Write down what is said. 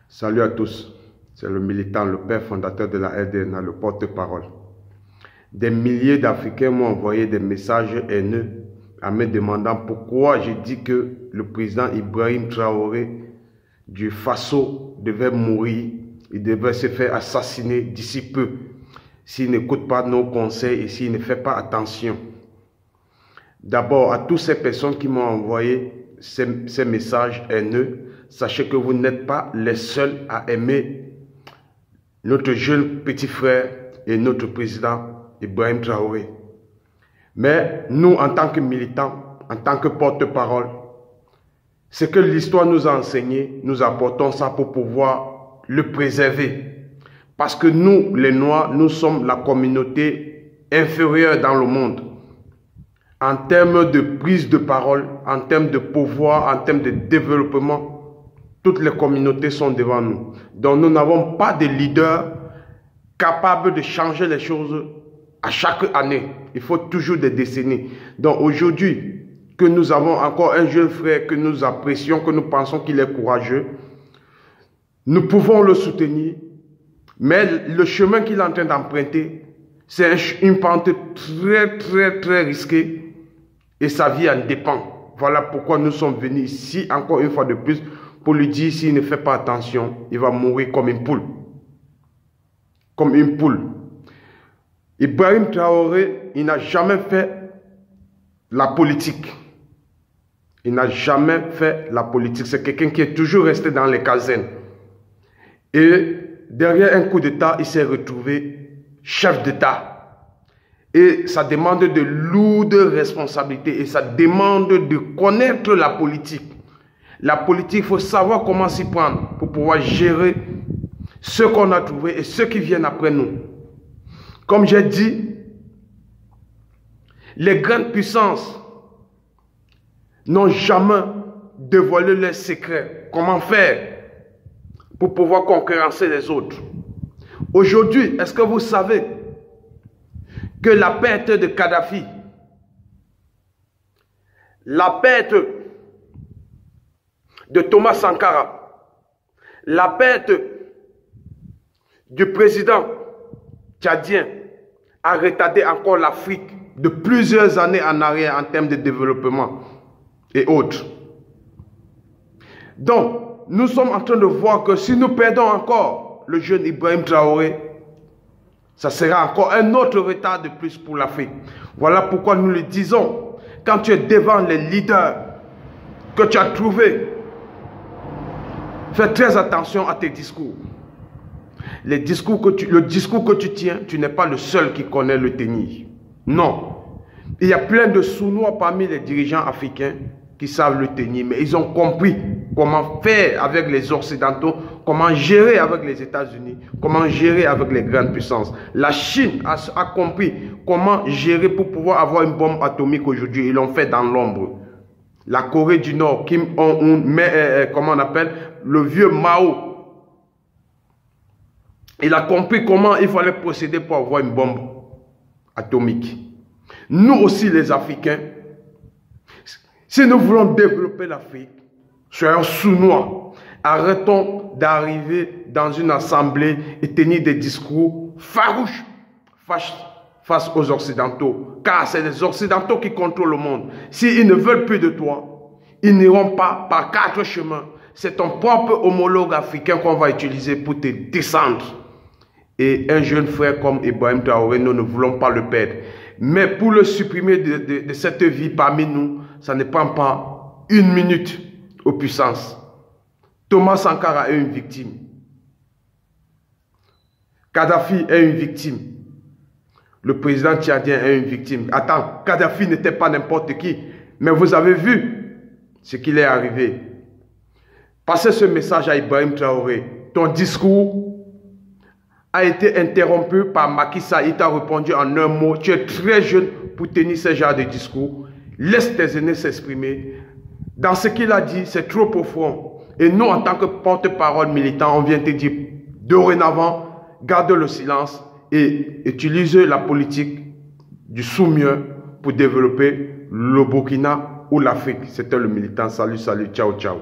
Salut à tous, c'est le militant, le père fondateur de la RDNA, le porte-parole. Des milliers d'Africains m'ont envoyé des messages haineux en me demandant pourquoi j'ai dit que le président Ibrahim Traoré du Faso devait mourir, il devait se faire assassiner d'ici peu s'il n'écoute pas nos conseils et s'il ne fait pas attention. D'abord, à toutes ces personnes qui m'ont envoyé ces messages haineux, sachez que vous n'êtes pas les seuls à aimer notre jeune petit frère et notre président Ibrahim Traoré. Mais nous, en tant que militants, en tant que porte-parole, ce que l'histoire nous a enseigné, nous apportons ça pour pouvoir le préserver. Parce que nous, les Noirs, nous sommes la communauté inférieure dans le monde. En termes de prise de parole, en termes de pouvoir, en termes de développement, toutes les communautés sont devant nous. Donc nous n'avons pas de leader capable de changer les choses à chaque année. Il faut toujours des décennies. Donc aujourd'hui, que nous avons encore un jeune frère que nous apprécions, que nous pensons qu'il est courageux, nous pouvons le soutenir. Mais le chemin qu'il est en train d'emprunter, c'est une pente très risquée et sa vie en dépend. Voilà pourquoi nous sommes venus ici, encore une fois de plus, pour lui dire s'il ne fait pas attention, il va mourir comme une poule. Comme une poule. Ibrahim Traoré, il n'a jamais fait la politique. Il n'a jamais fait la politique. C'est quelqu'un qui est toujours resté dans les casernes. Et derrière un coup d'État, il s'est retrouvé chef d'État. Et ça demande de lourdes responsabilités et ça demande de connaître la politique. La politique, il faut savoir comment s'y prendre pour pouvoir gérer ce qu'on a trouvé et ceux qui viennent après nous. Comme j'ai dit, les grandes puissances n'ont jamais dévoilé leurs secrets. Comment faire pour pouvoir concurrencer les autres? Aujourd'hui, est-ce que vous savez que la perte de Kadhafi, la perte de Thomas Sankara, la perte du président tchadien a retardé encore l'Afrique de plusieurs années en arrière en termes de développement et autres. Donc, nous sommes en train de voir que si nous perdons encore le jeune Ibrahim Traoré, ça sera encore un autre retard de plus pour l'Afrique. Voilà pourquoi nous le disons. Quand tu es devant les leaders que tu as trouvés, fais très attention à tes discours. Le discours que tu tiens, tu n'es pas le seul qui connaît le tenir. Non. Il y a plein de sournois parmi les dirigeants africains qui savent le tenir, mais ils ont compris comment faire avec les Occidentaux, comment gérer avec les États-Unis, comment gérer avec les grandes puissances. La Chine a compris comment gérer pour pouvoir avoir une bombe atomique aujourd'hui. Ils l'ont fait dans l'ombre. La Corée du Nord, Kim Jong-un, comment on appelle, le vieux Mao, il a compris comment il fallait procéder pour avoir une bombe atomique. Nous aussi les Africains, si nous voulons développer l'Afrique, soyons sournois. Arrêtons d'arriver dans une assemblée et tenir des discours farouches face aux Occidentaux. Car c'est les Occidentaux qui contrôlent le monde. S'ils ne veulent plus de toi, ils n'iront pas par 4 chemins. C'est ton propre homologue africain qu'on va utiliser pour te descendre. Et un jeune frère comme Ibrahim Traoré, nous ne voulons pas le perdre. Mais pour le supprimer de cette vie parmi nous, ça ne prend pas 1 minute aux puissances. Thomas Sankara est une victime. Kadhafi est une victime. Le président tchadien est une victime. Attends, Kadhafi n'était pas n'importe qui. Mais vous avez vu ce qu'il est arrivé. Passez ce message à Ibrahim Traoré. Ton discours a été interrompu par Macky Sall. Il t'a répondu en un mot. Tu es très jeune pour tenir ce genre de discours. Laisse tes aînés s'exprimer. Dans ce qu'il a dit, c'est trop profond. Et nous, en tant que porte-parole militant, on vient te dire, dorénavant, garde le silence et utilise la politique du sous-mieux pour développer le Burkina ou l'Afrique. C'était le militant. Salut, ciao, ciao.